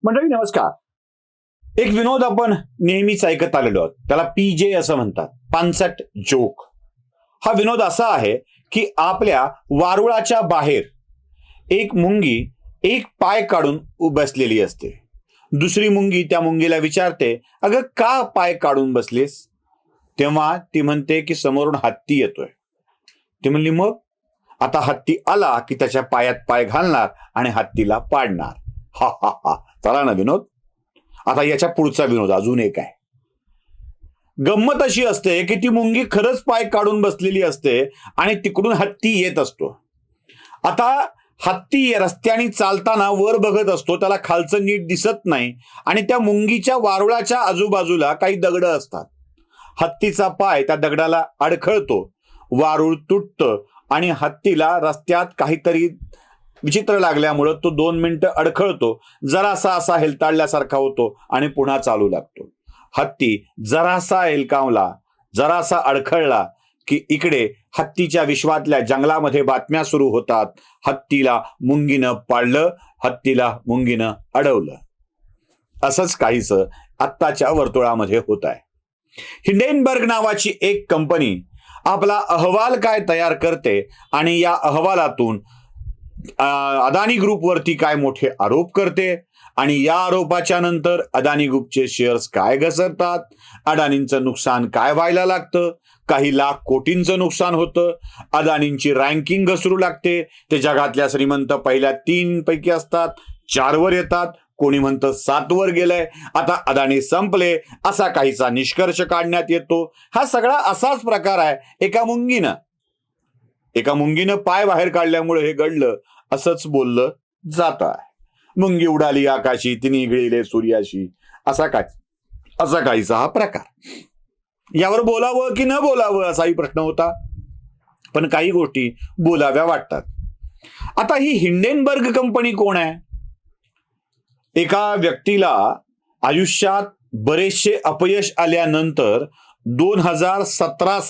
मंडळी नमस्कार. एक विनोद आपण नेहमीच ऐकत आलेलो आहोत. त्याला PJ असं म्हणतात, पानसट जोक. हा विनोद असा आहे की आपल्या वारुळाच्या बाहेर एक मुंगी एक पाय काढून बसलेली असते. दुसरी मुंगी त्या मुंगीला विचारते, अगं का पाय काढून बसलीस? तेव्हा ती म्हणते की समोरून हत्ती येतोय. ती म्हणली, मग? आता हत्ती आला की त्याच्या पायात पाय घालणार आणि हत्तीला पाडणार. हा हा हा. चला ना विनोद. आता याच्या पुढचा विनोद अजून एक आहे. गंमत अशी असते की ती मुंगी खरंच पाय काढून बसलेली असते आणि तिकडून हत्ती येत असतो. आता हत्ती रस्त्याने चालताना वर बघत असतो, त्याला खालचं नीट दिसत नाही आणि त्या मुंगीच्या वारुळाच्या आजूबाजूला काही दगड असतात. हत्तीचा पाय त्या दगडाला अडखळतो, वारुळ तुटतं आणि हत्तीला रस्त्यात काहीतरी विचित्र लागल्यामुळं तो 2 मिनिटं अडखळतो, जरासा असा हेलताळल्यासारखा होतो आणि पुन्हा चालू लागतो. हत्ती जरासा हेलकावला, जरासा अडखळला की इकडे हत्तीच्या विश्वातल्या जंगलामध्ये बातम्या सुरू होतात. हत्तीला मुंगीनं पाडलं, हत्तीला मुंगीनं अडवलं. असंच काहीसं आत्ताच्या वर्तुळामध्ये होत आहे. हिंडेनबर्ग नावाची एक कंपनी आपला अहवाल काय तयार करते आणि या अहवालातून अदानी ग्रुपवरती काय मोठे आरोप करते आणि या आरोपाच्या नंतर अदानी ग्रुपचे शेअर्स काय घसरतात, अदानींचं नुकसान काय व्हायला लागतं, काही लाख कोटींचं नुकसान होतं, अदानींची रँकिंग घसरू लागते, ते जगातल्या श्रीमंत पहिल्या 3 पैकी असतात, 4 वर येतात, कोणी म्हणतं 7 वर गेलंय, आता अदानी संपले असा काहीसा निष्कर्ष काढण्यात येतो. हा सगळा असाच प्रकार आहे. एका मुंगीनं पाय बाहेर काढल्यामुळे हे घडलं असंच बोललं जात आहे. मुंगी उडाली आकाशी, तिने गिळले सूर्याशी, असा काहीसा हा प्रकार. यावर बोलावं की न बोलावं असाही प्रश्न होता, पण काही गोष्टी बोलाव्या वाटतात. आता ही हिंडेनबर्ग कंपनी कोण आहे? एका व्यक्तीला आयुष्यात बरेचसे अपयश आल्यानंतर 2017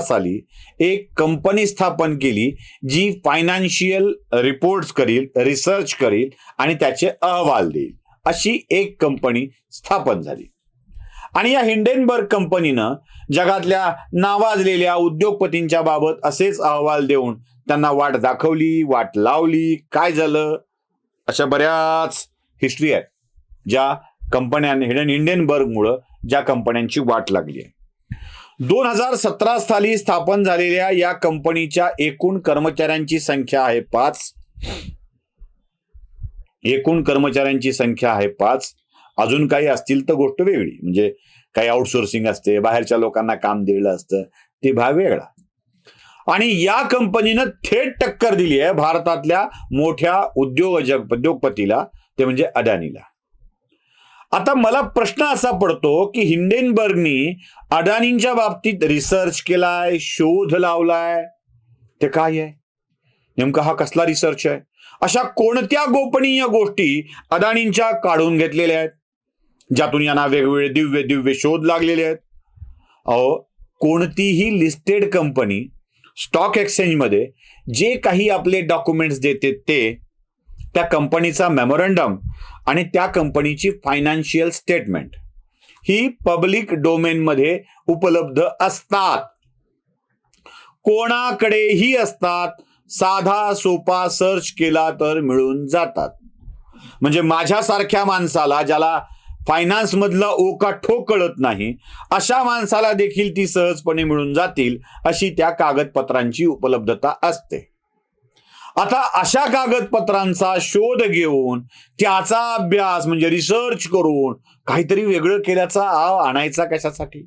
साली एक कंपनी स्थापन केली जी फायनान्शियल रिपोर्ट्स करील, रिसर्च करील आणि त्याचे अहवाल देईल, अशी एक कंपनी स्थापन झाली. आणि या हिंडेनबर्ग कंपनीनं जगातल्या नावाजलेल्या उद्योगपतींच्या बाबत असेच अहवाल देऊन त्यांना वाट दाखवली, वाट लावली. काय झालं? अशा बऱ्याच हिस्ट्री आहेत ज्या कंपन्यांनी हिंडेनबर्गमुळं ज्या कंपन्यांची वाट लागली आहे. 2017 साली स्थापन झालेल्या या कंपनीच्या एकूण कर्मचाऱ्यांची संख्या आहे 5. अजून काही असतील तर गोष्ट वेगळी, म्हणजे काही आउटसोर्सिंग असते, बाहेरच्या लोकांना काम दिलेलं असतं, ते भाग वेगळा. आणि या कंपनीनं थेट टक्कर दिली आहे भारतातल्या मोठ्या उद्योगपतीला, ते म्हणजे अदानीला. आता मला प्रश्न असा पडतो की हिंडेनबर्गनी अदानींच्या बाबतीत रिसर्च केलाय, शोध लावलाय, ते काय आहे नेमका? हा कसला रिसर्च आहे? अशा कोणत्या गोपनीय गोष्टी अदानींच्या काढून घेतलेल्या आहेत ज्यातून यांना वेगवेगळे दिव्य शोध लागलेले आहेत? कोणतीही लिस्टेड कंपनी स्टॉक एक्सचेंजमध्ये जे काही आपले डॉक्युमेंट्स देते ते, त्या कंपनीचा मेमोरंडम आणि त्या कंपनीची फायनान्शियल स्टेटमेंट ही पब्लिक डोमेनमध्ये उपलब्ध असतात. कोणाकडेही असतात. साधा सोपा सर्च केला तर मिळून जातात. म्हणजे माझ्यासारख्या माणसाला, ज्याला फायनान्स मधला ओका ठोक कळत नाही, अशा माणसाला देखील ती सहजपणे मिळून जातील अशी त्या कागदपत्रांची उपलब्धता असते. आता अशा कागदपत्रांचा शोध घेऊन त्याचा अभ्यास म्हणजे रिसर्च करून काहीतरी वेगळं केल्याचा आव आणायचा कशासाठी?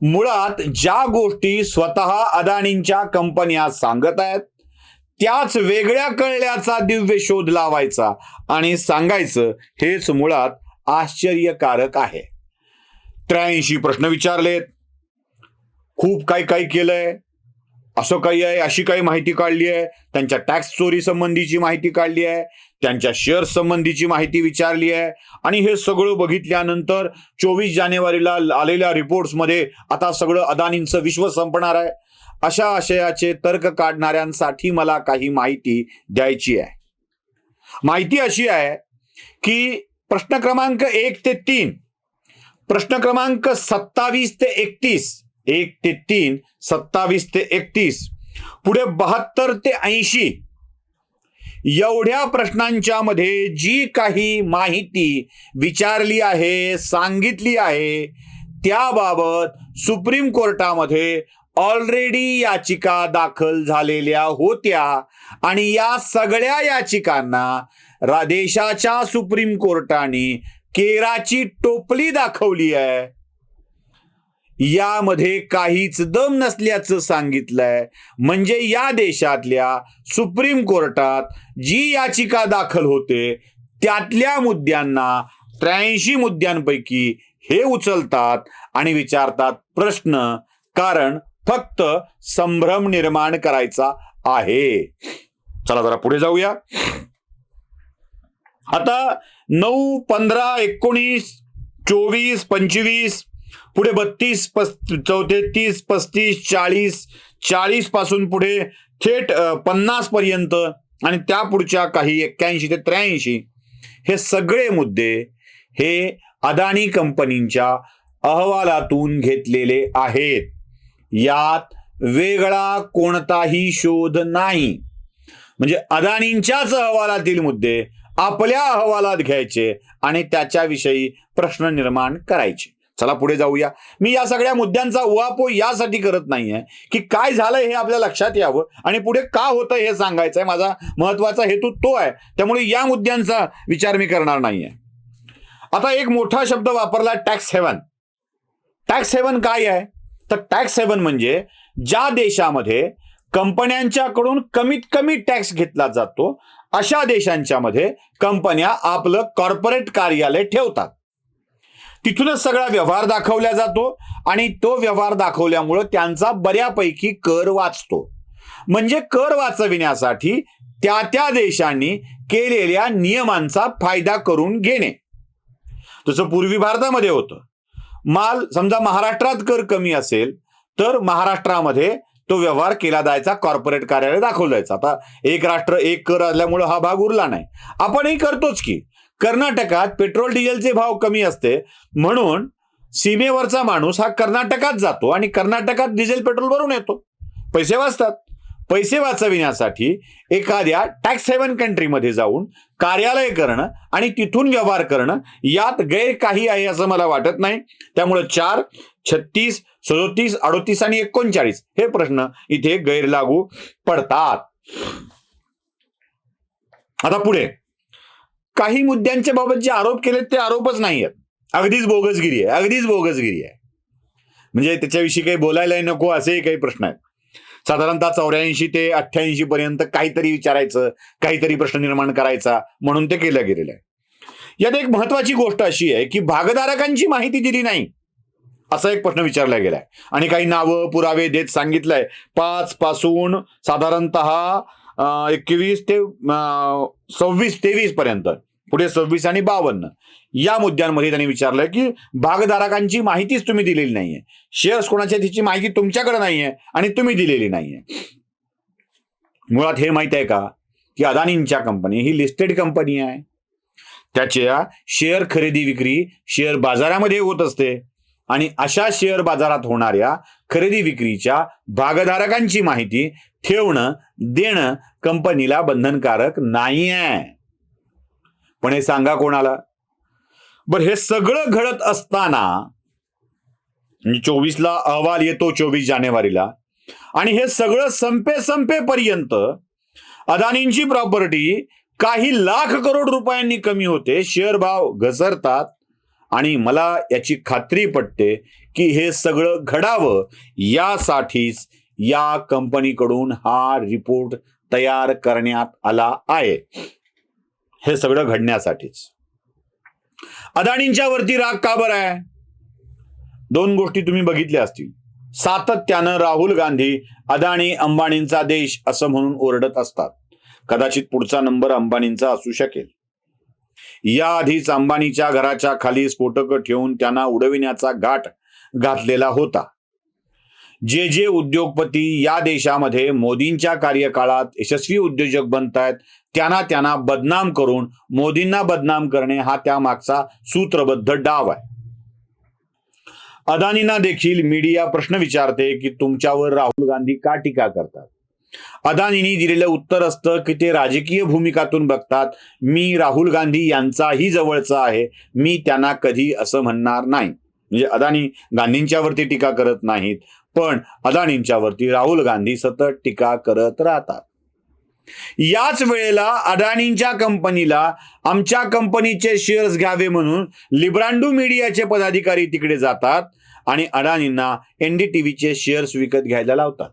मुळात ज्या गोष्टी स्वतः अदानींच्या कंपन्या सांगत आहेत त्याच वेगळ्या कळल्याचा दिव्य शोध लावायचा आणि सांगायचं, हेच मुळात आश्चर्यकारक आहे. 83 प्रश्न विचारलेत, खूप काही केलंय, असं काही आहे, अशी काही माहिती काढली आहे, त्यांच्या टॅक्स चोरी संबंधीची माहिती काढली आहे, त्यांच्या शेअर संबंधीची माहिती विचारली आहे. आणि हे सगळं बघितल्यानंतर 24 जानेवारीला आलेल्या रिपोर्ट्समध्ये आता सगळं अदानींचं विश्व संपणार आहे, अशा आशयाचे तर्क काढणाऱ्यांसाठी मला काही माहिती द्यायची आहे. माहिती अशी आहे की प्रश्न क्रमांक 1 ते 3, प्रश्न क्रमांक 27 ते 31, 1 ते 3, 27 ते 31, पुढे 72 ते 80 एवढ्या प्रश्नांच्या मध्ये जी काही माहिती विचारली आहे, सांगितली आहे, त्याबाबत सुप्रीम कोर्टामध्ये ऑलरेडी याचिका दाखल झालेल्या होत्या आणि या सगळ्या याचिकांना देशाच्या सुप्रीम कोर्टाने केराची टोपली दाखवली आहे. यामध्ये काहीच दम नसल्याचं सांगितलंय. म्हणजे या देशातल्या सुप्रीम कोर्टात जी याचिका दाखल होते त्यातल्या मुद्द्यांना 83 मुद्द्यांपैकी हे उचलतात आणि विचारतात प्रश्न, कारण फक्त संभ्रम निर्माण करायचा आहे. चला जरा पुढे जाऊया. आता 9, 15, 19, 24, 25, पुढे 32, 34, 35, 40, 40 पासून पुढे थेट 50 पर्यंत आणि त्या पुढच्या काही 81 ते 83 हे सगळे मुद्दे हे अदानी कंपनीच्या अहवालातून घेतलेले आहेत. यात वेगळा कोणताही शोध नाही. म्हणजे अदानींच्याच अहवालातील मुद्दे आपल्या अहवालात घ्यायचे आणि त्याच्याविषयी प्रश्न निर्माण करायचे. चला पुढे जाऊया. मी या सगळ्या मुद्द्यांचा उहापोह यासाठी करत नाहीये की काय झालंय हे आपल्या लक्षात यावं आणि पुढे का होतं हे सांगायचंय. माझा महत्वाचा हेतू तो आहे. त्यामुळे या मुद्द्यांचा विचार मी करणार नाहीये. आता एक मोठा शब्द वापरला, टॅक्स हेवन. टॅक्स हेवन काय आहे? तर टॅक्स हेवन म्हणजे ज्या देशामध्ये कंपन्यांच्याकडून कमीत कमी टॅक्स घेतला जातो अशा देशांच्या मध्ये कंपन्या आपलं कॉर्पोरेट कार्यालय ठेवतात. तिथूनच सगळा व्यवहार दाखवला जातो आणि तो व्यवहार दाखवल्यामुळं त्यांचा बऱ्यापैकी कर वाचतो. म्हणजे कर वाचविण्यासाठी त्या देशांनी केलेल्या नियमांचा फायदा करून घेणे. तसं पूर्वी भारतामध्ये होतं. माल समजा महाराष्ट्रात कर कमी असेल तर महाराष्ट्रामध्ये तो व्यवहार केला जायचा, कॉर्पोरेट कार्यालय दाखवलं जायचं. आता एक राष्ट्र एक कर असल्यामुळे हा भाग उरला नाही. आपणही करतोच की. कर्नाटकात पेट्रोल डिझेलचे भाव कमी असते म्हणून सीमेवरचा माणूस हा कर्नाटकात जातो आणि कर्नाटकात डिझेल पेट्रोल भरून येतो. पैसे वाचतात. पैसे वाचविण्यासाठी एखाद्या टॅक्स हेवन कंट्रीमध्ये जाऊन कार्यालय करणं आणि तिथून व्यवहार करणं यात गैर काही आहे असं मला वाटत नाही. त्यामुळे 4, 36, 37, 38 आणि 39 हे प्रश्न इथे गैरलागू पडतात. आता पुढे काही मुद्द्यांच्या बाबत जे आरोप केलेत ते आरोपच नाही आहेत. अगदीच बोगसगिरी आहे. अगदीच बोगसगिरी आहे. म्हणजे त्याच्याविषयी काही बोलायलाही नको असेही काही प्रश्न आहेत. साधारणतः 84 ते 88 पर्यंत काहीतरी विचारायचं, काहीतरी प्रश्न निर्माण करायचा म्हणून ते केलं गेलेलं आहे. यात एक महत्वाची गोष्ट अशी आहे की भागधारकांची माहिती दिली नाही असा एक प्रश्न विचारला गेलाय आणि काही नावं पुरावे देत सांगितलंय. 5 पासून साधारणतः 21 ते 26, 23 पर्यंत, पुढे 26 आणि 52 या मुद्द्यांमध्ये त्यांनी विचारलंय की भागधारकांची माहितीच तुम्ही दिलेली नाहीये. शेअर्स कोणाच्या त्याची माहिती तुमच्याकडे नाहीये आणि तुम्ही दिलेली नाहीये. मुळात हे माहित आहे का की अदानींच्या कंपनी ही लिस्टेड कंपनी आहे. त्याच्या शेअर खरेदी विक्री शेअर बाजारामध्ये होत असते आणि अशा शेअर बाजारात होणाऱ्या खरेदी विक्रीच्या भागधारकांची माहिती ठेवणं देणं कंपनीला बंधनकारक नाही आहे. पण हे सांगा कोणाला? बरं, हे सगळं घडत असताना 24ला अहवाल येतो, 24 जानेवारीला, आणि हे सगळं संपेपर्यंत अदानींची प्रॉपर्टी काही लाख करोड रुपयांनी कमी होते, शेअर भाव घसरतात आणि मला याची खात्री पटते की हे सगळं घडावं यासाठीच या कंपनीकडून हा रिपोर्ट तयार करण्यात आला आहे. हे सगळं घडण्यासाठीच. अदानींच्या वरती राग का बरं आहे? 2 गोष्टी तुम्ही बघितल्या असतील. सातत्यानं राहुल गांधी अदानी अंबानींचा देश असं म्हणून ओरडत असतात. कदाचित पुढचा नंबर अंबानींचा असू शकेल. याआधीच अंबानीच्या घराच्या खाली स्फोटकं ठेवून त्यांना उडविण्याचा घाट घातलेला होता. जे जे उद्योगपती या देशामध्ये मोदींच्या कार्यकाळात यशस्वी उद्योजक बनतायत त्यांना बदनाम करून मोदींना बदनाम करणे हा त्यामागचा सूत्रबद्ध डाव आहे. अदानींना देखील मीडिया प्रश्न विचारते की तुमच्यावर राहुल गांधी का टीका करतात. अदानींनी दिलेलं उत्तर असतं की ते राजकीय भूमिकातून बघतात. मी राहुल गांधी यांचाही जवळचा आहे, मी त्यांना कधी असं म्हणणार नाही. म्हणजे अदानी गांधींच्यावरती टीका करत नाहीत, पण अदानींच्यावरती राहुल गांधी सतत टीका करत राहतात. याच वेळेला अदानींच्या कंपनीला आमच्या कंपनीचे शेअर्स घ्यावे म्हणून लिब्रांडो मीडियाचे पदाधिकारी तिकडे जातात आणि अदानींना एनडीटीव्हीचे शेअर्स विकत घ्यायला लावतात.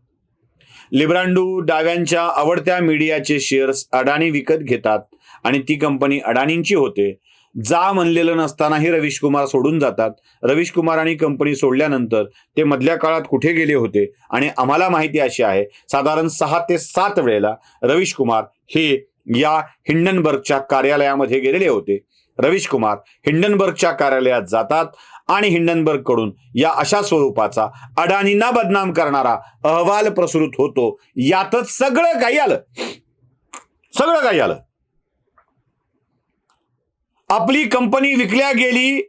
लिब्रांडो डाव्यांच्या आवडत्या मीडियाचे शेअर्स अदानी विकत घेतात आणि ती कंपनी अदानींची होते. जा म्हणलेलं नसतानाही रवीश कुमार सोडून जातात. रवीश कुमार आणि कंपनी सोडल्यानंतर ते मधल्या काळात कुठे गेले होते आणि आम्हाला माहिती अशी आहे साधारण 6 ते 7 वेळेला रवीश कुमार हे या हिंडनबर्गच्या कार्यालयामध्ये गेलेले होते. रवीश कुमार हिंडनबर्गच्या कार्यालयात जातात आणि हिंडनबर्ग कडून या अशा स्वरूपाचा अदानींना बदनाम करणारा अहवाल प्रसृत होतो. यातच सगळं काही आलं. आपली कंपनी विकल्या गेली,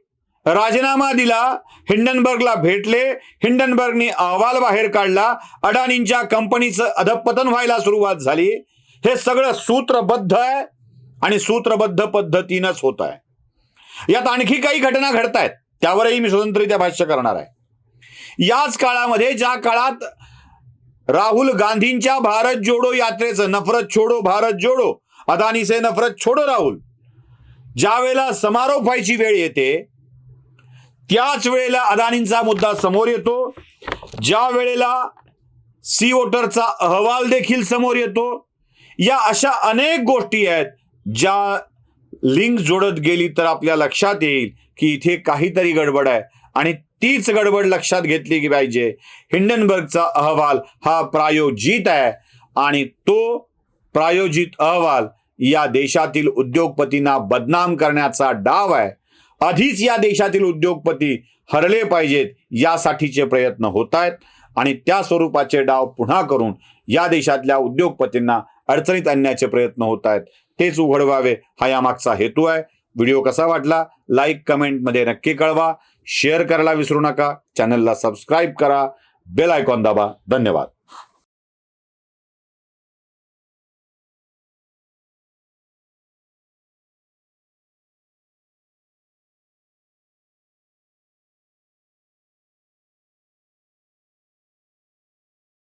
राजीनामा दिला, हिंडनबर्गला भेटले, हिंडनबर्गने अहवाल बाहेर काढला, अदानींच्या कंपनीचं अधपतन व्हायला सुरुवात झाली. हे सगळं सूत्रबद्ध आहे आणि सूत्रबद्ध पद्धतीनंच होत आहे. यात आणखी काही घटना घडतायत, त्यावरही मी स्वतंत्ररित्या भाष्य करणार आहे. याच काळामध्ये ज्या काळात राहुल गांधींच्या भारत जोडो यात्रेचं नफरत छोडो भारत जोडो, अदानी से नफरत छोडो राहुल, ज्या वेळेला समारोप व्हायची वेळ येते त्याच वेळेला अदानींचा मुद्दा समोर येतो. ज्या वेळेला सी वॉटरचा अहवाल देखील समोर येतो. या अशा अनेक गोष्टी आहेत ज्या लिंक जोडत गेली तर आपल्या लक्षात येईल की इथे काहीतरी गडबड आहे आणि तीच गडबड लक्षात घेतली की पाहिजे. हिंडनबर्गचा अहवाल हा प्रायोजित आहे आणि तो प्रायोजित अहवाल या देशातील उद्योगपतींना बदनाम करण्याचा डाव आहे. आधीच या देशातील उद्योगपती हरले पाहिजेत यासाठीचे प्रयत्न होत आहेत आणि त्या स्वरूपाचे डाव पुन्हा करून या देशातल्या उद्योगपतींना अडचणीत आणण्याचे प्रयत्न होत आहेत. तेच उघड व्हावे हा यामागचा हेतू आहे. व्हिडिओ कसा वाटला लाईक कमेंटमध्ये नक्की कळवा. शेअर करायला विसरू नका. चॅनलला सबस्क्राईब करा. बेल आयकॉन दाबा. धन्यवाद.